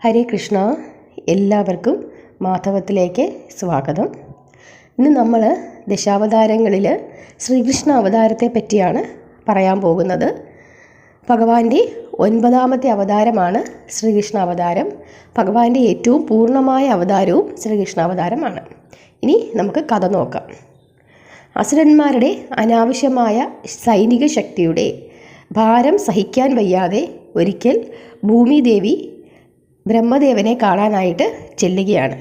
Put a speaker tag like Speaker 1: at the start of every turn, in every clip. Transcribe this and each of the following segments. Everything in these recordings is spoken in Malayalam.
Speaker 1: ഹരേ കൃഷ്ണ. എല്ലാവർക്കും മാധവത്തിലേക്ക് സ്വാഗതം. ഇന്ന് നമ്മൾ ദശാവതാരങ്ങളിൽ ശ്രീകൃഷ്ണ അവതാരത്തെ പറ്റിയാണ് പറയാൻ പോകുന്നത്. ഭഗവാന്റെ 9ാമത്തെ അവതാരമാണ് ശ്രീകൃഷ്ണ അവതാരം. ഭഗവാന്റെ ഏറ്റവും പൂർണ്ണമായ അവതാരവും ശ്രീകൃഷ്ണ അവതാരമാണ്. ഇനി നമുക്ക് കഥ നോക്കാം. അസുരന്മാരുടെ അനാവശ്യമായ സൈനിക ശക്തിയുടെ ഭാരം സഹിക്കാൻ വയ്യാതെ ഒരിക്കൽ ഭൂമിദേവി ബ്രഹ്മദേവനെ കാണാനായിട്ട് ചെല്ലുകയാണ്.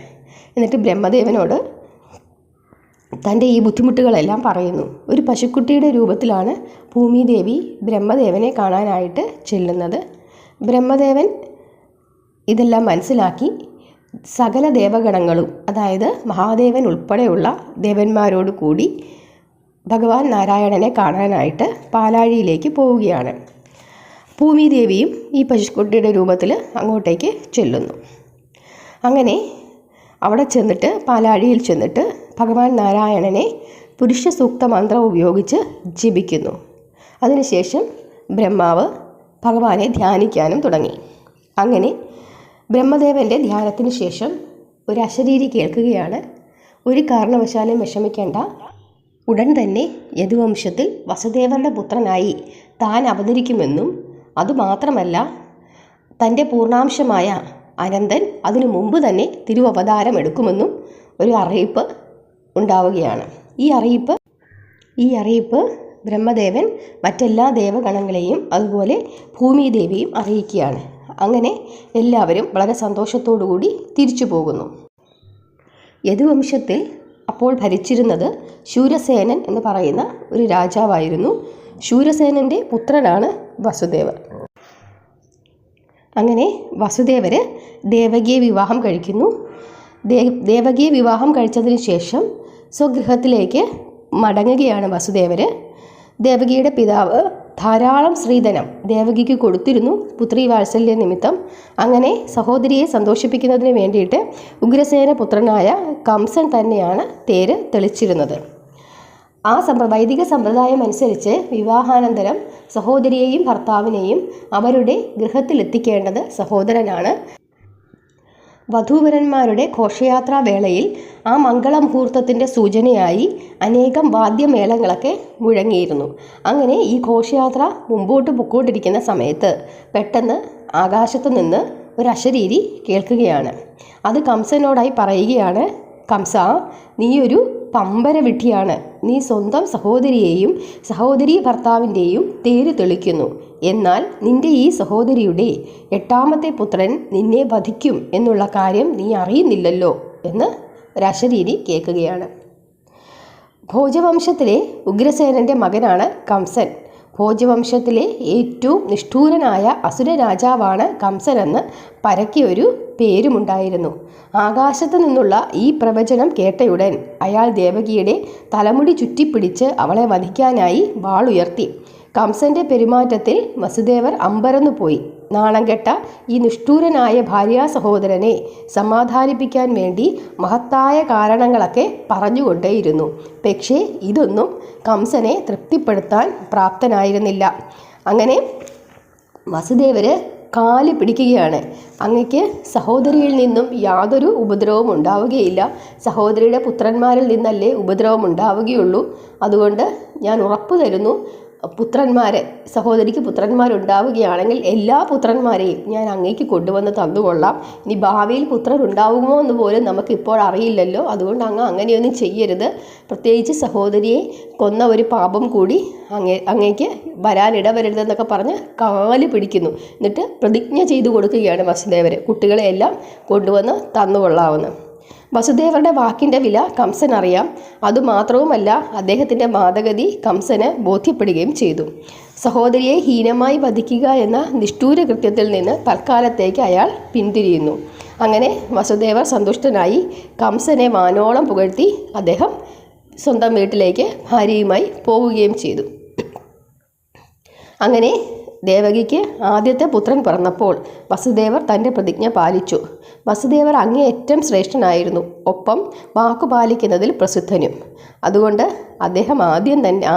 Speaker 1: എന്നിട്ട് ബ്രഹ്മദേവനോട് തൻ്റെ ഈ ബുദ്ധിമുട്ടുകളെല്ലാം പറയുന്നു. ഒരു പശുക്കുട്ടിയുടെ രൂപത്തിലാണ് ഭൂമിദേവി ബ്രഹ്മദേവനെ കാണാനായിട്ട് ചെല്ലുന്നത്. ബ്രഹ്മദേവൻ ഇതെല്ലാം മനസ്സിലാക്കി സകല ദേവഗണങ്ങളും, അതായത് മഹാദേവൻ ഉൾപ്പെടെയുള്ള ദേവന്മാരോട് കൂടി ഭഗവാൻ നാരായണനെ കാണാനായിട്ട് പാലാഴിയിലേക്ക് പോവുകയാണ്. ഭൂമിദേവിയും ഈ പശുക്കുട്ടിയുടെ രൂപത്തിൽ അങ്ങോട്ടേക്ക് ചെല്ലുന്നു. അങ്ങനെ അവിടെ ചെന്നിട്ട് പാലാഴിയിൽ ചെന്നിട്ട് ഭഗവാൻ നാരായണനെ പുരുഷ സൂക്ത മന്ത്രം ഉപയോഗിച്ച് ജപിക്കുന്നു. അതിനുശേഷം ബ്രഹ്മാവ് ഭഗവാനെ ധ്യാനിക്കാനും തുടങ്ങി. അങ്ങനെ ബ്രഹ്മദേവൻ്റെ ധ്യാനത്തിന് ശേഷം ഒരു അശരീരി കേൾക്കുകയാണ്: ഒരു കാരണവശാലും വിഷമിക്കേണ്ട, ഉടൻ തന്നെ യദുവംശത്തിൽ വസുദേവരുടെ പുത്രനായി താൻ അവതരിക്കുമെന്നും അതുമാത്രമല്ല തൻ്റെ പൂർണ്ണാംശമായ അനന്തൻ അതിനു മുമ്പ് തന്നെ തിരുവവതാരം എടുക്കുമെന്നും ഒരു അറിയിപ്പ് ഉണ്ടാവുകയാണ്. ഈ അറിയിപ്പ് ബ്രഹ്മദേവൻ മറ്റെല്ലാ ദേവഗണങ്ങളെയും അതുപോലെ ഭൂമിദേവിയും അറിയിക്കുകയാണ്. അങ്ങനെ എല്ലാവരും വളരെ സന്തോഷത്തോടുകൂടി തിരിച്ചു പോകുന്നു. യദുവംശത്തിൽ അപ്പോൾ ഭരിച്ചിരുന്നത് ശൂരസേനൻ എന്ന് പറയുന്ന ഒരു രാജാവായിരുന്നു. ശൂരസേനൻ്റെ പുത്രനാണ് വസുദേവർ. അങ്ങനെ വസുദേവർ ദേവകിയെ വിവാഹം കഴിക്കുന്നു. ദേവകിയെ വിവാഹം കഴിച്ചതിന് ശേഷം സ്വഗൃഹത്തിലേക്ക് മടങ്ങുകയാണ് വസുദേവർ. ദേവകിയുടെ പിതാവ് ധാരാളം ശ്രീധനം ദേവകിക്ക് കൊടുത്തിരുന്നു, പുത്രി വാത്സല്യ നിമിത്തം. അങ്ങനെ സഹോദരിയെ സന്തോഷിപ്പിക്കുന്നതിന് വേണ്ടിയിട്ട് ഉഗ്രസേന പുത്രനായ കംസൻ തന്നെയാണ് തേര് തെളിച്ചിരുന്നത്. ആ വൈദിക സമ്പ്രദായം അനുസരിച്ച് വിവാഹാനന്തരം സഹോദരിയെയും ഭർത്താവിനെയും അവരുടെ ഗൃഹത്തിലെത്തിക്കേണ്ടത് സഹോദരനാണ്. വധൂവരന്മാരുടെ ഘോഷയാത്രാ വേളയിൽ ആ മംഗളമുഹൂർത്തത്തിൻ്റെ സൂചനയായി അനേകം വാദ്യമേളങ്ങളൊക്കെ മുഴങ്ങിയിരുന്നു. അങ്ങനെ ഈ ഘോഷയാത്ര മുമ്പോട്ട് പൊക്കോണ്ടിരിക്കുന്ന സമയത്ത് പെട്ടെന്ന് ആകാശത്തു നിന്ന് ഒരു അശരീരി കേൾക്കുകയാണ്. അത് കംസനോടായി പറയുകയാണ്: കംസ, നീയൊരു പമ്പര വിഡ്ഢിയാണ്. നീ സ്വന്തം സഹോദരിയെയും സഹോദരി ഭർത്താവിൻ്റെയും തേര് തെളിക്കുന്നു. എന്നാൽ നിന്റെ ഈ സഹോദരിയുടെ 8ാമത്തെ പുത്രൻ നിന്നെ വധിക്കും എന്നുള്ള കാര്യം നീ അറിയുന്നില്ലല്ലോ എന്ന് ഒരശരീരി കേൾക്കുകയാണ്. ഭോജവംശത്തിലെ ഉഗ്രസേനൻ്റെ മകനാണ് കംസൻ. ഭോജവംശത്തിലെ ഏറ്റവും നിഷ്ഠൂരനായ അസുര രാജാവാണ് കംസനെന്ന് പരക്കെയൊരു പേരുമുണ്ടായിരുന്നു. ആകാശത്തു നിന്നുള്ള ഈ പ്രവചനം കേട്ടയുടൻ അയാൾ ദേവകിയുടെ തലമുടി ചുറ്റിപ്പിടിച്ച് അവളെ വധിക്കാനായി വാളുയർത്തി. കംസന്റെ പെരുമാറ്റത്തിൽ വസുദേവർ അമ്പരന്നു പോയി. നാണം കെട്ട ഈ നിഷ്ഠൂരനായ ഭാര്യാ സഹോദരനെ സമാധാനിപ്പിക്കാൻ വേണ്ടി മഹത്തായ കാരണങ്ങളൊക്കെ പറഞ്ഞുകൊണ്ടേയിരുന്നു. പക്ഷേ ഇതൊന്നും കംസനെ തൃപ്തിപ്പെടുത്താൻ പ്രാപ്തനായിരുന്നില്ല. അങ്ങനെ വസുദേവർ കാല് പിടിക്കുകയാണ്: അങ്ങക്ക് സഹോദരിയിൽ നിന്നും യാതൊരു ഉപദ്രവവും ഉണ്ടാവുകയില്ല. സഹോദരിയുടെ പുത്രന്മാരിൽ നിന്നല്ലേ ഉപദ്രവം ഉണ്ടാവുകയുള്ളൂ. അതുകൊണ്ട് ഞാൻ ഉറപ്പു തരുന്നു, സഹോദരിക്ക് പുത്രന്മാരുണ്ടാവുകയാണെങ്കിൽ എല്ലാ പുത്രന്മാരെയും ഞാൻ അങ്ങേക്ക് കൊണ്ടുവന്ന് തന്നുകൊള്ളാം. ഇനി ഭാവിയിൽ പുത്രൻ ഉണ്ടാവുമോ എന്ന് പോലും നമുക്കിപ്പോൾ അറിയില്ലല്ലോ. അതുകൊണ്ട് അങ്ങനെയൊന്നും ചെയ്യരുത്. പ്രത്യേകിച്ച് സഹോദരിയെ കൊന്ന ഒരു പാപം കൂടി അങ്ങേക്ക് വരാനിടവരരുതെന്നൊക്കെ പറഞ്ഞ് കാല് പിടിക്കുന്നു. എന്നിട്ട് പ്രതിജ്ഞ ചെയ്തു കൊടുക്കുകയാണ് വസുദേവർ, കുട്ടികളെയെല്ലാം കൊണ്ടുവന്ന് തന്നുകൊള്ളാവുന്നു. വസുദേവരുടെ വാക്കിൻ്റെ വില കംസൻ അറിയാം. അതുമാത്രവുമല്ല, അദ്ദേഹത്തിൻ്റെ വാദഗതി കംസന് ബോധ്യപ്പെടുകയും ചെയ്തു. സഹോദരിയെ ഹീനമായി വധിക്കുക എന്ന നിഷ്ഠൂര കൃത്യത്തിൽ നിന്ന് തൽക്കാലത്തേക്ക് അയാൾ പിന്തിരിയുന്നു. അങ്ങനെ വസുദേവർ സന്തുഷ്ടനായി കംസനെ വാനോളം പുകഴ്ത്തി അദ്ദേഹം സ്വന്തം വീട്ടിലേക്ക് ഭാര്യയുമായി പോവുകയും ചെയ്തു. അങ്ങനെ ദേവകിക്ക് ആദ്യത്തെ പുത്രൻ പിറന്നപ്പോൾ വസുദേവർ തൻ്റെ പ്രതിജ്ഞ പാലിച്ചു. വസുദേവർ അങ്ങേയറ്റം ശ്രേഷ്ഠനായിരുന്നു, ഒപ്പം വാക്കു പാലിക്കുന്നതിൽ പ്രസിദ്ധനും. അതുകൊണ്ട് അദ്ദേഹം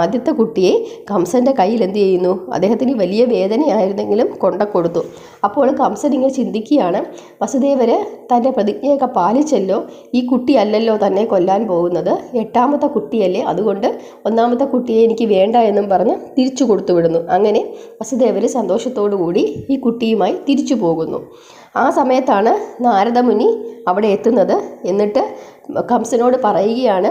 Speaker 1: ആദ്യത്തെ കുട്ടിയെ കംസൻ്റെ കയ്യിൽ എന്ത് ചെയ്യുന്നു, അദ്ദേഹത്തിന് വലിയ വേദനയായിരുന്നെങ്കിലും കൊണ്ടുകൊടുത്തു. അപ്പോൾ കംസൻ ഇങ്ങനെ ചിന്തിക്കുകയാണ്, വസുദേവർ തൻ്റെ പ്രതിജ്ഞയൊക്കെ പാലിച്ചല്ലോ, ഈ കുട്ടിയല്ലല്ലോ തന്നെ കൊല്ലാൻ പോകുന്നത്, 8ാമത്തെ കുട്ടിയല്ലേ, അതുകൊണ്ട് 1ാമത്തെ കുട്ടിയെ എനിക്ക് വേണ്ട എന്നും പറഞ്ഞ് തിരിച്ചു കൊടുത്തു വിടുന്നു. അങ്ങനെ വസുദേവർ സന്തോഷത്തോടു കൂടി ഈ കുട്ടിയുമായി തിരിച്ചു പോകുന്നു. ആ സമയത്താണ് നാരദമുനി അവിടെ എത്തുന്നത്. എന്നിട്ട് കംസനോട് പറയുകയാണ്,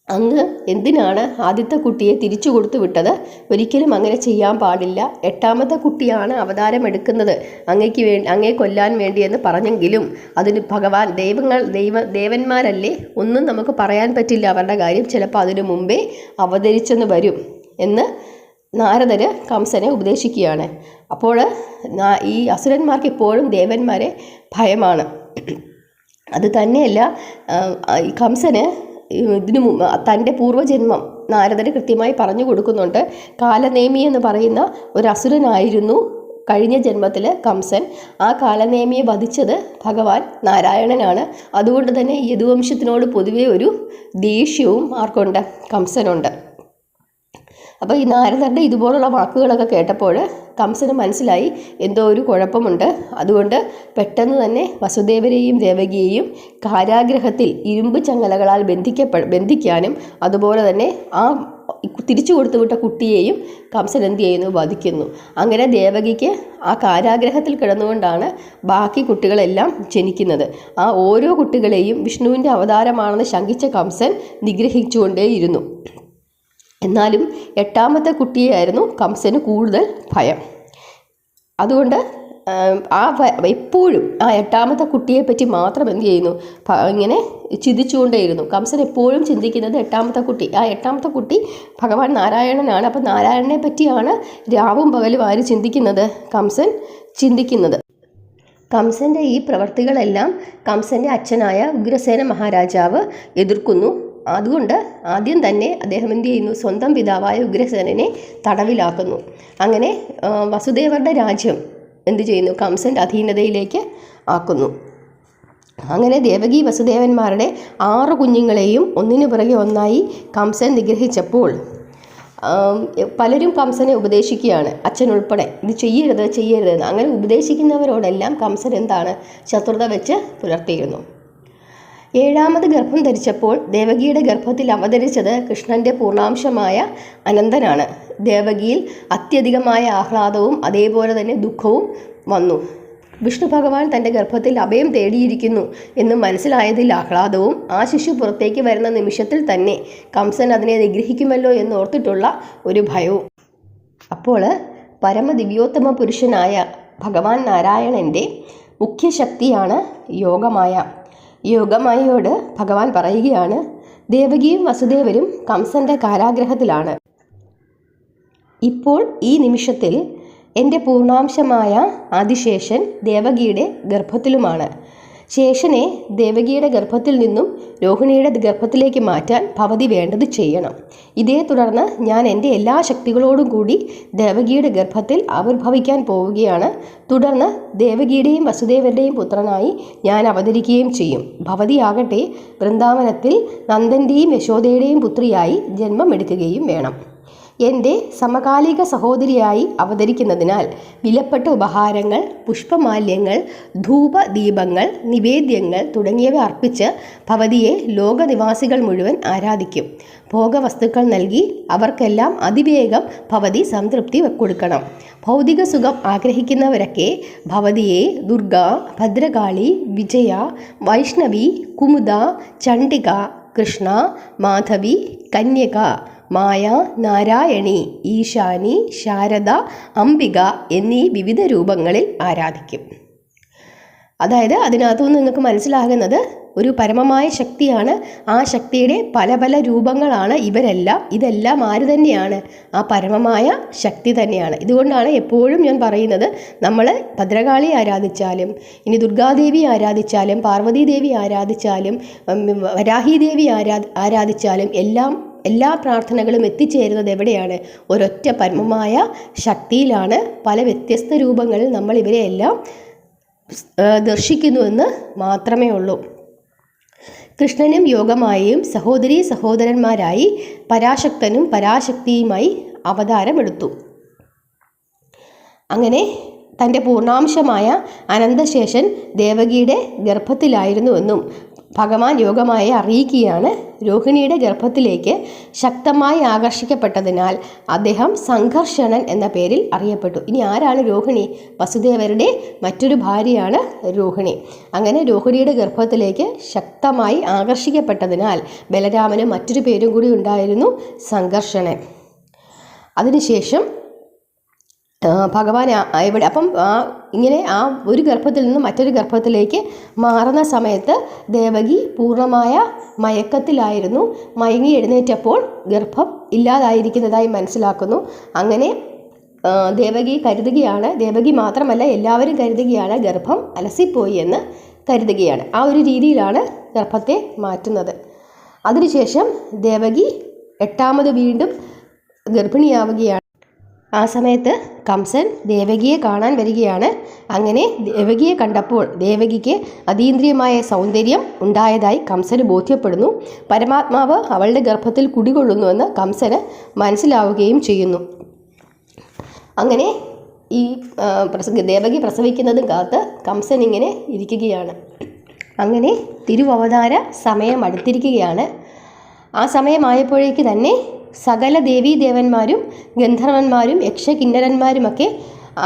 Speaker 1: അങ്ങ് എന്തിനാണ് ആദ്യത്തെ കുട്ടിയെ തിരിച്ചു കൊടുത്തു വിട്ടത്? ഒരിക്കലും അങ്ങനെ ചെയ്യാൻ പാടില്ല. 8ാമത്തെ കുട്ടിയാണ് അവതാരം എടുക്കുന്നത്, അങ്ങേ കൊല്ലാൻ വേണ്ടിയെന്ന് പറഞ്ഞെങ്കിലും അതിന് ഭഗവാൻ ദേവന്മാരല്ലേ, ഒന്നും നമുക്ക് പറയാൻ പറ്റില്ല അവരുടെ കാര്യം, ചിലപ്പോൾ അതിനു മുമ്പേ അവതരിച്ചെന്ന് വരും എന്ന് നാരദര് കംസനെ ഉപദേശിക്കുകയാണ്. അപ്പോൾ ഈ അസുരന്മാർക്ക് എപ്പോഴും ദേവന്മാരെ ഭയമാണ്. അത് തന്നെയല്ല, കംസന് ഇതിനു മുമ്പ് തൻ്റെ പൂർവ്വജന്മം നാരദര് കൃത്യമായി പറഞ്ഞു കൊടുക്കുന്നുണ്ട്. കാലനേമി എന്ന് പറയുന്ന ഒരു അസുരനായിരുന്നു കഴിഞ്ഞ ജന്മത്തിൽ കംസൻ. ആ കാലനേമിയെ വധിച്ചത് ഭഗവാൻ നാരായണനാണ്. അതുകൊണ്ട് തന്നെ യദുവംശത്തിനോട് പൊതുവെ ഒരു ദേഷ്യവും ആർക്കുണ്ട്, കംസനുണ്ട്. അപ്പോൾ ഈ നാരദരുടെ ഇതുപോലുള്ള വാക്കുകളൊക്കെ കേട്ടപ്പോൾ കംസന് മനസ്സിലായി എന്തോ ഒരു കുഴപ്പമുണ്ട്. അതുകൊണ്ട് പെട്ടെന്ന് തന്നെ വസുദേവരെയും ദേവകിയെയും കാരാഗ്രഹത്തിൽ ഇരുമ്പ് ചങ്ങലകളാൽ ബന്ധിക്കാനും അതുപോലെ തന്നെ ആ തിരിച്ചു കൊടുത്തുവിട്ട കുട്ടിയെയും കംസൻ എന്ത് ചെയ്യുന്നു, വധിക്കുന്നു. അങ്ങനെ ദേവകിക്ക് ആ കാരാഗ്രഹത്തിൽ കിടന്നുകൊണ്ടാണ് ബാക്കി കുട്ടികളെല്ലാം ജനിക്കുന്നത്. ആ ഓരോ കുട്ടികളെയും വിഷ്ണുവിൻ്റെ അവതാരമാണെന്ന് ശങ്കിച്ച കംസൻ നിഗ്രഹിച്ചുകൊണ്ടേയിരുന്നു. എന്നാലും 8ാമത്തെ കുട്ടിയായിരുന്നു കംസന് കൂടുതൽ ഭയം. അതുകൊണ്ട് എപ്പോഴും ആ 8ാമത്തെ കുട്ടിയെപ്പറ്റി മാത്രം എന്ത് ചെയ്യുന്നു, ഇങ്ങനെ ചിന്തിച്ചുകൊണ്ടേയിരുന്നു. കംസൻ എപ്പോഴും ചിന്തിക്കുന്നത് 8ാമത്തെ കുട്ടി, ആ 8ാമത്തെ കുട്ടി ഭഗവാൻ നാരായണനാണ്. അപ്പം നാരായണനെ പറ്റിയാണ് രാവും പകലും ആര് ചിന്തിക്കുന്നത്, കംസൻ ചിന്തിക്കുന്നത്. കംസൻ്റെ ഈ പ്രവർത്തികളെല്ലാം കംസൻ്റെ അച്ഛനായ ഉഗ്രസേന മഹാരാജാവ് എതിർക്കുന്നു. അതുകൊണ്ട് ആദ്യം തന്നെ അദ്ദേഹം എന്ത് ചെയ്യുന്നു, സ്വന്തം പിതാവായ ഉഗ്രസേനനെ തടവിലാക്കുന്നു. അങ്ങനെ വസുദേവരുടെ രാജ്യം എന്ത് ചെയ്യുന്നു, കംസൻ്റെ അധീനതയിലേക്ക് ആക്കുന്നു. അങ്ങനെ ദേവകി വസുദേവന്മാരുടെ 6 കുഞ്ഞുങ്ങളെയും ഒന്നിനു പിറകെ ഒന്നായി കംസൻ നിഗ്രഹിച്ചപ്പോൾ പലരും കംസനെ ഉപദേശിക്കുകയാണ്, അച്ഛനുൾപ്പെടെ, ഇത് ചെയ്യരുതെന്ന്. അങ്ങനെ ഉപദേശിക്കുന്നവരോടെല്ലാം കംസൻ എന്താണ്, ശത്രുത വെച്ച് പുലർത്തിയിരുന്നു. 7ാമത് ഗർഭം ധരിച്ചപ്പോൾ ദേവകിയുടെ ഗർഭത്തിൽ അവതരിച്ചത് കൃഷ്ണൻ്റെ പൂർണ്ണാംശമായ അനന്തനാണ്. ദേവകിയിൽ അത്യധികമായ ആഹ്ലാദവും അതേപോലെ തന്നെ ദുഃഖവും വന്നു. വിഷ്ണു ഭഗവാൻ തൻ്റെ ഗർഭത്തിൽ അഭയം തേടിയിരിക്കുന്നു എന്ന് മനസ്സിലായതിൽ ആഹ്ലാദവും ആ ശിശു പുറത്തേക്ക് വരുന്ന നിമിഷത്തിൽ തന്നെ കംസൻ അതിനെ നിഗ്രഹിക്കുമല്ലോ എന്നോർത്തിട്ടുള്ള ഒരു ഭയവും. അപ്പോൾ പരമദിവ്യോത്തമ പുരുഷനായ ഭഗവാൻ നാരായണൻ്റെ മുഖ്യശക്തിയാണ് യോഗമായ. യോഗമായയോട് ഭഗവാൻ പറയുകയാണ്, ദേവകിയും വസുദേവരും കംസൻ്റെ കാരാഗ്രഹത്തിലാണ്. ഇപ്പോൾ ഈ നിമിഷത്തിൽ എൻ്റെ പൂർണ്ണാംശമായ ആദിശേഷൻ ദേവകിയുടെ ഗർഭത്തിലുമാണ്. ശേഷനെ ദേവകിയുടെ ഗർഭത്തിൽ നിന്നും രോഹിണിയുടെ ഗർഭത്തിലേക്ക് മാറ്റാൻ ഭവതി വേണ്ടത് ചെയ്യണം. ഇതേ തുടർന്ന് ഞാൻ എൻ്റെ എല്ലാ ശക്തികളോടും കൂടി ദേവകിയുടെ ഗർഭത്തിൽ ആവിർഭവിക്കാൻ പോവുകയാണ്. തുടർന്ന് ദേവകിയുടെയും വസുദേവരുടെയും പുത്രനായി ഞാൻ അവതരിക്കുകയും ചെയ്യും. ഭവതിയാകട്ടെ വൃന്ദാവനത്തിൽ നന്ദൻ്റെയും യശോദയുടെയും പുത്രിയായി ജന്മമെടുക്കുകയും വേണം. എൻ്റെ സമകാലിക സഹോദരിയായി അവതരിക്കുന്നതിനാൽ വിലപ്പെട്ട ഉപഹാരങ്ങൾ, പുഷ്പമാല്യങ്ങൾ, ധൂപദീപങ്ങൾ, നിവേദ്യങ്ങൾ തുടങ്ങിയവ അർപ്പിച്ച് ഭവതിയെ ലോകനിവാസികൾ മുഴുവൻ ആരാധിക്കും. ഭോഗവസ്തുക്കൾ നൽകി അവർക്കെല്ലാം അതിവേഗം ഭവതി സംതൃപ്തി കൊടുക്കണം. ഭൗതിക സുഖം ആഗ്രഹിക്കുന്നവരൊക്കെ ഭവതിയെ ദുർഗ, ഭദ്രകാളി, വിജയ, വൈഷ്ണവി, കുമുദ, ചണ്ഡിക, കൃഷ്ണ, മാധവി, കന്യക, മായ, നാരായണി, ഈശാനി, ശാരദ, അംബിക എന്നീ വിവിധ രൂപങ്ങളിൽ ആരാധിക്കും. അതായത് അതിനകത്തുനിന്ന് നിങ്ങൾക്ക് മനസ്സിലാകുന്നത് ഒരു പരമമായ ശക്തിയാണ്. ആ ശക്തിയുടെ പല പല രൂപങ്ങളാണ് ഇതെല്ലാം ആര് തന്നെയാണ്, ആ പരമമായ ശക്തി തന്നെയാണ്. ഇതുകൊണ്ടാണ് എപ്പോഴും ഞാൻ പറയുന്നത്, നമ്മൾ ഭദ്രകാളി ആരാധിച്ചാലും, ഇനി ദുർഗാദേവി ആരാധിച്ചാലും, പാർവതീദേവി ആരാധിച്ചാലും, വരാഹിദേവി ആരാധിച്ചാലും എല്ലാം എല്ലാ പ്രാർത്ഥനകളും എത്തിച്ചേരുന്നത് എവിടെയാണ്? ഒരൊറ്റ പരമമായ ശക്തിയിലാണ്. പല വ്യത്യസ്ത രൂപങ്ങളിൽ നമ്മൾ ഇവരെയെല്ലാം ദർശിക്കുന്നുവെന്ന് മാത്രമേ ഉള്ളൂ. കൃഷ്ണനും യോഗമായയും സഹോദരീ സഹോദരന്മാരായി പരാശക്തനും പരാശക്തിയുമായി അവതാരമെടുത്തു. അങ്ങനെ തൻ്റെ പൂർണ്ണാംശമായ അനന്തശേഷൻ ദേവകിയുടെ ഗർഭത്തിലായിരുന്നുവെന്നും ഭഗവാൻ യോഗമായി അറിയിക്കുകയാണ്. രോഹിണിയുടെ ഗർഭത്തിലേക്ക് ശക്തമായി ആകർഷിക്കപ്പെട്ടതിനാൽ അദ്ദേഹം സംഘർഷണൻ എന്ന പേരിൽ അറിയപ്പെട്ടു. ഇനി ആരാണ് രോഹിണി? വസുദേവരുടെ മറ്റൊരു ഭാര്യയാണ് രോഹിണി. അങ്ങനെ രോഹിണിയുടെ ഗർഭത്തിലേക്ക് ശക്തമായി ആകർഷിക്കപ്പെട്ടതിനാൽ ബലരാമന് മറ്റൊരു പേരും കൂടി ഉണ്ടായിരുന്നു, സംഘർഷണൻ. അതിനുശേഷം ഭഗവാൻ ഇവിടെ അപ്പം ഇങ്ങനെ ആ ഒരു ഗർഭത്തിൽ നിന്ന് മറ്റൊരു ഗർഭത്തിലേക്ക് മാറുന്ന സമയത്ത് ദേവകി പൂർണ്ണമായ മയക്കത്തിലായിരുന്നു. മയങ്ങി എഴുന്നേറ്റപ്പോൾ ഗർഭം ഇല്ലാതായിരിക്കുന്നതായി മനസ്സിലാക്കുന്നു. അങ്ങനെ ദേവകി കരുതുകയാണ്, ദേവകി മാത്രമല്ല എല്ലാവരും കരുതുകയാണ് ഗർഭം അലസിപ്പോയി എന്ന് കരുതുകയാണ്. ആ ഒരു രീതിയിലാണ് ഗർഭത്തെ മാറ്റുന്നത്. അതിനുശേഷം ദേവകി 8ാമത് വീണ്ടും ഗർഭിണിയാവുകയാണ്. ആ സമയത്ത് കംസൻ ദേവകിയെ കാണാൻ വരികയാണ്. അങ്ങനെ ദേവകിയെ കണ്ടപ്പോൾ ദേവകിക്ക് അതീന്ദ്രിയമായ സൗന്ദര്യം ഉണ്ടായതായി കംസന് ബോധ്യപ്പെടുന്നു. പരമാത്മാവ് അവളുടെ ഗർഭത്തിൽ കുടികൊള്ളുന്നുവെന്ന് കംസന് മനസ്സിലാവുകയും ചെയ്യുന്നു. അങ്ങനെ ഈ ദേവകി പ്രസവിക്കുന്നതും കാത്ത് കംസൻ ഇങ്ങനെ ഇരിക്കുകയാണ്. അങ്ങനെ തിരുവവതാര സമയം അടുത്തിരിക്കുകയാണ്. ആ സമയമായപ്പോഴേക്ക് തന്നെ സകല ദേവീദേവന്മാരും ഗന്ധർവന്മാരും യക്ഷകിന്നരന്മാരുമൊക്കെ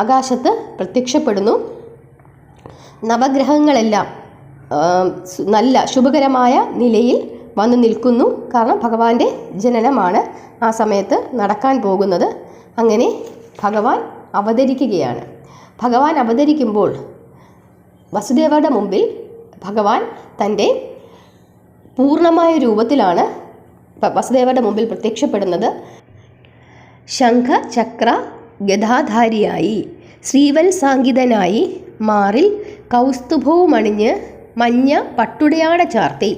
Speaker 1: ആകാശത്ത് പ്രത്യക്ഷപ്പെടുന്നു. നവഗ്രഹങ്ങളെല്ലാം നല്ല ശുഭകരമായ നിലയിൽ വന്നു നിൽക്കുന്നു. കാരണം ഭഗവാന്റെ ജനനമാണ് ആ സമയത്ത് നടക്കാൻ പോകുന്നത്. അങ്ങനെ ഭഗവാൻ അവതരിക്കുകയാണ്. ഭഗവാൻ അവതരിക്കുമ്പോൾ വസുദേവരുടെ മുമ്പിൽ ഭഗവാൻ തൻ്റെ പൂർണ്ണമായ രൂപത്തിലാണ് വസുദേവരുടെ മുമ്പിൽ പ്രത്യക്ഷപ്പെടുന്നത്. ശംഖ ചക്ര ഗദാധാരിയായി ശ്രീവത്സാങ്കിതനായി മാറിൽ കൗസ്തുഭവുമണിഞ്ഞ് മഞ്ഞ പട്ടുടയാട ചാർത്തി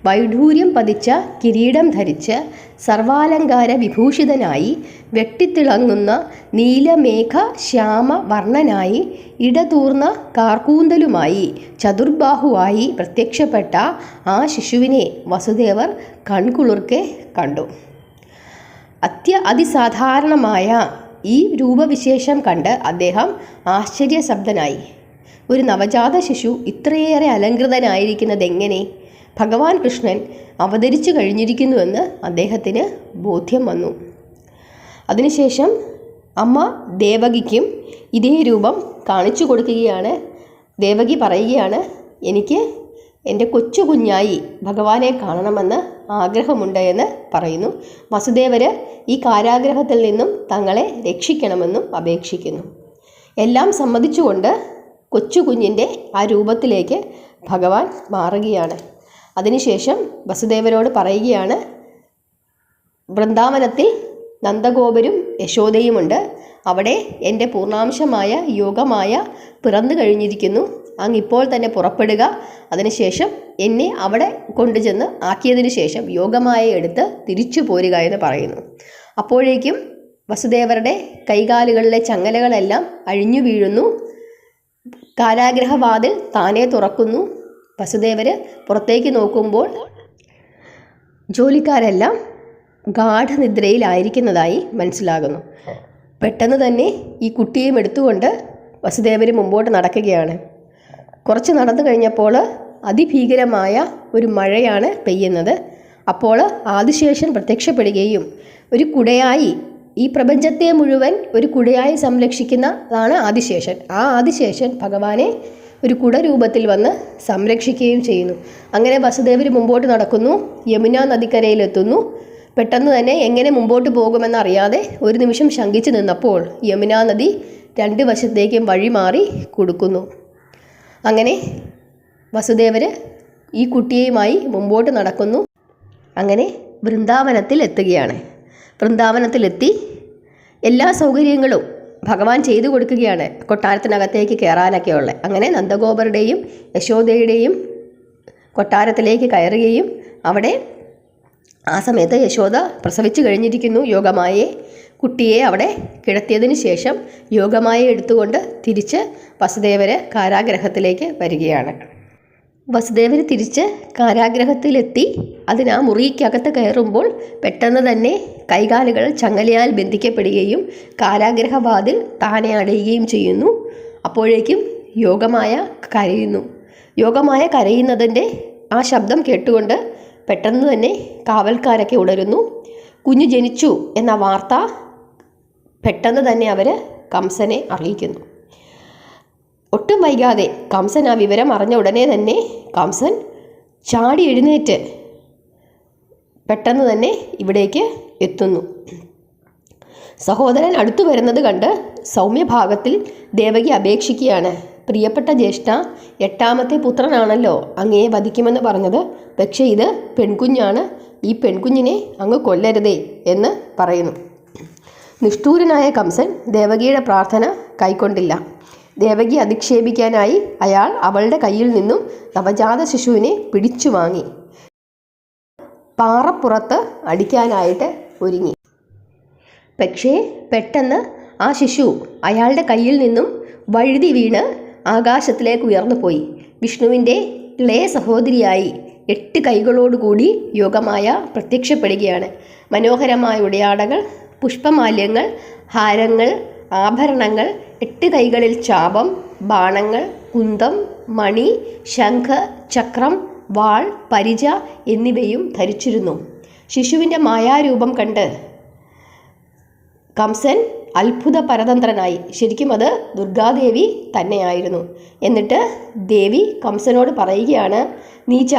Speaker 1: വൈഢൂര്യം പതിച്ച കിരീടം ധരിച്ച് സർവാലങ്കാര വിഭൂഷിതനായി വെട്ടിത്തിളങ്ങുന്ന നീലമേഘ ശ്യാമ വർണ്ണനായി ഇടതൂർന്ന കാർക്കൂന്തലുമായി ചതുർബാഹുവായി പ്രത്യക്ഷപ്പെട്ട ആ ശിശുവിനെ വസുദേവർ കൺകുളിർക്കെ കണ്ടു. അതിസാധാരണമായ ഈ രൂപവിശേഷം കണ്ട് അദ്ദേഹം ആശ്ചര്യശബ്ദനായി. ഒരു നവജാത ശിശു ഇത്രയേറെ അലങ്കൃതനായിരിക്കുന്നത് എങ്ങനെ? ഭഗവാൻ കൃഷ്ണൻ അവതരിച്ചു കഴിഞ്ഞിരിക്കുന്നുവെന്ന് അദ്ദേഹത്തിന് ബോധ്യം വന്നു. അതിനുശേഷം അമ്മ ദേവകിക്കും ഇതേ രൂപം കാണിച്ചു കൊടുക്കുകയാണ്. ദേവകി പറയുകയാണ്, എനിക്ക് എൻ്റെ കൊച്ചു കുഞ്ഞായി ഭഗവാനെ കാണണമെന്ന് ആഗ്രഹമുണ്ട് എന്ന് പറയുന്നു. വസുദേവർ ഈ കാരാഗ്രഹത്തിൽ നിന്നും തങ്ങളെ രക്ഷിക്കണമെന്നും അപേക്ഷിക്കുന്നു. എല്ലാം സമ്മതിച്ചുകൊണ്ട് കൊച്ചു കുഞ്ഞിൻ്റെ ആ രൂപത്തിലേക്ക് ഭഗവാൻ മാറുകയാണ്. അതിനുശേഷം വസുദേവരോട് പറയുകയാണ്, വൃന്ദാവനത്തിൽ നന്ദഗോപരും യശോദയുമുണ്ട്. അവിടെ എൻ്റെ പൂർണ്ണാംശമായ യോഗമായ പിറന്നു കഴിഞ്ഞിരിക്കുന്നു. ഇപ്പോൾ തന്നെ പുറപ്പെടുക. അതിനുശേഷം എന്നെ അവിടെ കൊണ്ടുചെന്ന് ആക്കിയതിനു ശേഷം യോഗമായ എടുത്ത് തിരിച്ചു പോരുക എന്ന് പറയുന്നു. അപ്പോഴേക്കും വസുദേവരുടെ കൈകാലുകളിലെ ചങ്ങലകളെല്ലാം അഴിഞ്ഞു വീഴുന്നു. കാരാഗ്രഹവാതിൽ താനെ തുറക്കുന്നു. വസുദേവർ പുറത്തേക്ക് നോക്കുമ്പോൾ ജോലിക്കാരെല്ലാം ഗാഠനിദ്രയിലായിരിക്കുന്നതായി മനസ്സിലാകുന്നു. പെട്ടെന്ന് തന്നെ ഈ കുട്ടിയെയും എടുത്തുകൊണ്ട് വസുദേവർ മുമ്പോട്ട് നടക്കുകയാണ്. കുറച്ച് നടന്നു കഴിഞ്ഞപ്പോൾ അതിഭീകരമായ ഒരു മഴയാണ് പെയ്യുന്നത്. അപ്പോൾ ആദിശേഷൻ പ്രത്യക്ഷപ്പെടുകയും ഒരു കുടയായി ഈ പ്രപഞ്ചത്തെ മുഴുവൻ ഒരു കുടയായി സംരക്ഷിക്കുന്നതാണ് ആദിശേഷൻ. ആ ആദിശേഷൻ ഭഗവാനെ ഒരു കുടരൂപത്തിൽ വന്ന് സംരക്ഷിക്കുകയും ചെയ്യുന്നു. അങ്ങനെ വസുദേവർ മുമ്പോട്ട് നടക്കുന്നു. യമുന നദിക്കരയിലെത്തുന്നു. പെട്ടെന്ന് തന്നെ എങ്ങനെ മുമ്പോട്ട് പോകുമെന്നറിയാതെ ഒരു നിമിഷം ശങ്കിച്ചു നിന്നപ്പോൾ യമുന നദി 2 വശത്തേക്കും വഴി മാറി കൊടുക്കുന്നു. അങ്ങനെ വസുദേവർ ഈ കുട്ടിയുമായി മുമ്പോട്ട് നടക്കുന്നു. അങ്ങനെ വൃന്ദാവനത്തിൽ എത്തുകയാണ്. വൃന്ദാവനത്തിലെത്തി എല്ലാ സൗകര്യങ്ങളും ഭഗവാൻ ചെയ്തു കൊടുക്കുകയാണ്. കൊട്ടാരത്തിനകത്തേക്ക് കയറാനൊക്കെ ഉള്ളത്. അങ്ങനെ നന്ദഗോപരുടെയും യശോദയുടെയും കൊട്ടാരത്തിലേക്ക് കയറുകയും അവിടെ ആ സമയത്ത് യശോദ പ്രസവിച്ചു കഴിഞ്ഞിരിക്കുന്നു യോഗമായയെ. കുട്ടിയെ അവിടെ കിടത്തിയതിന് ശേഷം യോഗമായയെ എടുത്തുകൊണ്ട് തിരിച്ച് വസുദേവർ കാരാഗ്രഹത്തിലേക്ക് വരികയാണ്. വസുദേവർ തിരിച്ച് കാരാഗ്രഹത്തിലെത്തി അതിന് ആ മുറിക്കകത്ത് കയറുമ്പോൾ പെട്ടെന്ന് തന്നെ കൈകാലുകൾ ചങ്ങലയാൽ ബന്ധിക്കപ്പെടുകയും കാരാഗ്രഹവാതിൽ താനെ അടയുകയും ചെയ്യുന്നു. അപ്പോഴേക്കും യോഗമായ കരയുന്നു. യോഗമായ കരയുന്നതിൻ്റെ ആ ശബ്ദം കേട്ടുകൊണ്ട് പെട്ടെന്ന് തന്നെ കാവൽക്കാരൊക്കെ ഉണരുന്നു. കുഞ്ഞു ജനിച്ചു എന്ന വാർത്ത പെട്ടെന്ന് തന്നെ അവർ കംസനെ അറിയിക്കുന്നു. ഒട്ടും വൈകാതെ കംസൻ ആ വിവരം അറിഞ്ഞ ഉടനെ തന്നെ കംസൻ ചാടി എഴുന്നേറ്റ് പെട്ടെന്ന് തന്നെ ഇവിടേക്ക് എത്തുന്നു. സഹോദരൻ അടുത്തു വരുന്നത് കണ്ട് സൗമ്യഭാഗത്തിൽ ദേവകി അപേക്ഷിക്കുകയാണ്. പ്രിയപ്പെട്ട ജ്യേഷ്ഠ, 8ാമത്തെ പുത്രനാണല്ലോ അങ്ങയെ വധിക്കുമെന്ന് പറഞ്ഞത്. പക്ഷേ ഇത് പെൺകുഞ്ഞാണ്. ഈ പെൺകുഞ്ഞിനെ അങ്ങ് കൊല്ലരുതേ എന്ന് പറയുന്നു. നിഷ്ഠൂരനായ കംസൻ ദേവകിയുടെ പ്രാർത്ഥന കൈക്കൊണ്ടില്ല. ദേവകി അധിക്ഷേപിക്കാനായി അയാൾ അവളുടെ കയ്യിൽ നിന്നും നവജാത ശിശുവിനെ പിടിച്ചു വാങ്ങി പാറപ്പുറത്ത് അടിക്കാനായിട്ട് ഒരുങ്ങി. പക്ഷേ പെട്ടെന്ന് ആ ശിശു അയാളുടെ കയ്യിൽ നിന്നും വഴുതി വീണ് ആകാശത്തിലേക്ക് ഉയർന്നു പോയി. വിഷ്ണുവിൻ്റെ ഇളയ സഹോദരിയായി 8 കൈകളോടുകൂടി യോഗമായ പ്രത്യക്ഷപ്പെടുകയാണ്. മനോഹരമായ ഉടയാടകൾ, പുഷ്പമാല്യങ്ങൾ, ഹാരങ്ങൾ, ആഭരണങ്ങൾ, 8 കൈകളിൽ ചാപം, ബാണങ്ങൾ, കുന്തം, മണി, ശംഖ്, ചക്രം, വാൾ, പരിച എന്നിവയും ധരിച്ചിരുന്നു. ശിശുവിൻ്റെ മായാരൂപം കണ്ട് കംസൻ അത്ഭുത പരതന്ത്രനായി. ശരിക്കും അത് ദുർഗാദേവി തന്നെയായിരുന്നു. എന്നിട്ട് ദേവി കംസനോട് പറയുകയാണ്, നീച്ച,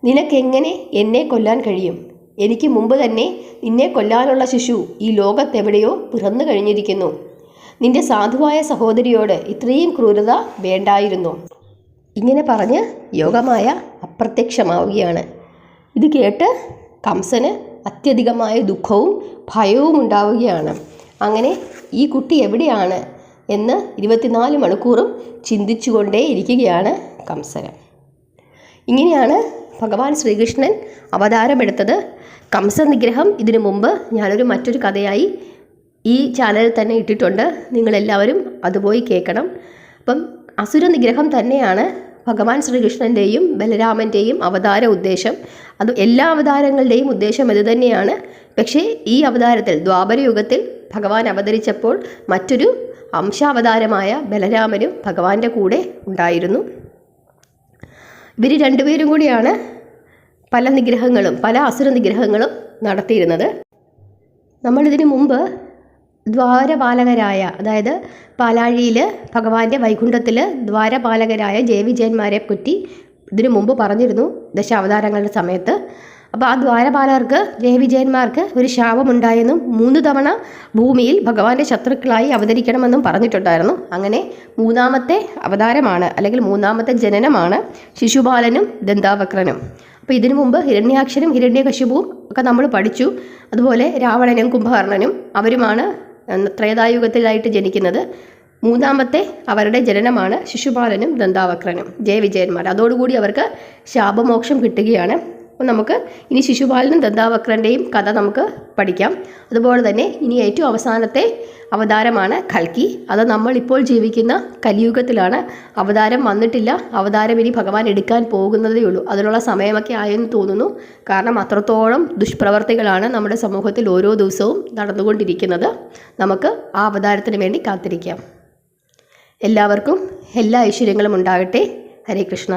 Speaker 1: നിനക്കെങ്ങനെ എന്നെ കൊല്ലാൻ കഴിയും? എനിക്ക് മുമ്പ് തന്നെ നിന്നെ കൊല്ലാനുള്ള ശിശു ഈ ലോകത്തെവിടെയോ പിറന്നു കഴിഞ്ഞിരിക്കുന്നു. നിന്റെ സാധുവായ സഹോദരിയോട് ഇത്രയും ക്രൂരത വേണ്ടായിരുന്നു. ഇങ്ങനെ പറഞ്ഞ് യോഗമായ അപ്രത്യക്ഷമാവുകയാണ്. ഇത് കേട്ട് കംസന് അത്യധികമായ ദുഃഖവും ഭയവും ഉണ്ടാവുകയാണ്. അങ്ങനെ ഈ കുട്ടി എവിടെയാണ് എന്ന് 24 മണിക്കൂറും ചിന്തിച്ചുകൊണ്ടേ ഇരിക്കുകയാണ് കംസൻ. ഇങ്ങനെയാണ് ഭഗവാൻ ശ്രീകൃഷ്ണൻ അവതാരമെടുത്തത്. കംസനിഗ്രഹം ഇതിനു മുമ്പ് ഞാനൊരു മറ്റൊരു കഥയായി ഈ ചാനലിൽ തന്നെ ഇട്ടിട്ടുണ്ട്. നിങ്ങളെല്ലാവരും അതുപോയി കേൾക്കണം. അപ്പം അസുര നിഗ്രഹം തന്നെയാണ് ഭഗവാൻ ശ്രീകൃഷ്ണൻ്റെയും ബലരാമൻ്റെയും അവതാര ഉദ്ദേശം. അത് എല്ലാ അവതാരങ്ങളുടെയും ഉദ്ദേശം ഇത് തന്നെയാണ്. പക്ഷേ ഈ അവതാരത്തിൽ ദ്വാപരയുഗത്തിൽ ഭഗവാൻ അവതരിച്ചപ്പോൾ മറ്റൊരു അംശാവതാരമായ ബലരാമനും ഭഗവാന്റെ കൂടെ ഉണ്ടായിരുന്നു. ഇവർ രണ്ടുപേരും കൂടിയാണ് പല നിഗ്രഹങ്ങളും പല അസുര നിഗ്രഹങ്ങളും നടത്തിയിരുന്നത്. നമ്മളിതിനു മുമ്പ് ദ്വാരപാലകരായ, അതായത് പാലാഴിയിൽ ഭഗവാന്റെ വൈകുണ്ഠത്തിൽ ദ്വാരപാലകരായ ജയവിജയന്മാരെ പറ്റി ഇതിനു മുമ്പ് പറഞ്ഞിരുന്നു ദശാവതാരങ്ങളുടെ സമയത്ത്. അപ്പോൾ ആ ദ്വാരപാലകർക്ക് ജയവിജയന്മാർക്ക് ഒരു ശാപമുണ്ടായെന്നും 3 തവണ ഭൂമിയിൽ ഭഗവാന്റെ ശത്രുക്കളായി അവതരിക്കണമെന്നും പറഞ്ഞിട്ടുണ്ടായിരുന്നു. അങ്ങനെ 3ാമത്തെ അവതാരമാണ് അല്ലെങ്കിൽ 3ാമത്തെ ജനനമാണ് ശിശുപാലനും ദന്താവക്രനും. അപ്പോൾ ഇതിനു മുമ്പ് ഹിരണ്യാക്ഷനും ഹിരണ്യകശിപുവും ഒക്കെ നമ്മൾ പഠിച്ചു. അതുപോലെ രാവണനും കുംഭകർണനും അവരുമാണ് ത്രേതായുഗത്തിലായിട്ട് ജനിക്കുന്നത്. 3ാമത്തെ അവരുടെ ജനനമാണ് ശിശുപാലനും ദന്താവക്രനും ജയവിജയന്മാർ. അതോടുകൂടി അവർക്ക് ശാപമോക്ഷം കിട്ടുകയാണ്. അപ്പോൾ നമുക്ക് ഇനി ശിശുപാലനും ദന്താവക്രൻ്റെയും കഥ നമുക്ക് പഠിക്കാം. അതുപോലെ തന്നെ ഇനി ഏറ്റവും അവസാനത്തെ അവതാരമാണ് കൽക്കി. അത് നമ്മളിപ്പോൾ ജീവിക്കുന്ന കലിയുഗത്തിലാണ്. അവതാരം വന്നിട്ടില്ല. അവതാരം ഇനി ഭഗവാൻ എടുക്കാൻ പോകുന്നതേ ഉള്ളൂ. അതിനുള്ള സമയമൊക്കെ ആയെന്ന് തോന്നുന്നു. കാരണം അത്രത്തോളം ദുഷ്പ്രവർത്തികളാണ് നമ്മുടെ സമൂഹത്തിൽ ഓരോ ദിവസവും നടന്നുകൊണ്ടിരിക്കുന്നത്. നമുക്ക് ആ അവതാരത്തിന് വേണ്ടി കാത്തിരിക്കാം. എല്ലാവർക്കും എല്ലാ ഐശ്വര്യങ്ങളും ഉണ്ടാകട്ടെ. ഹരേ കൃഷ്ണ.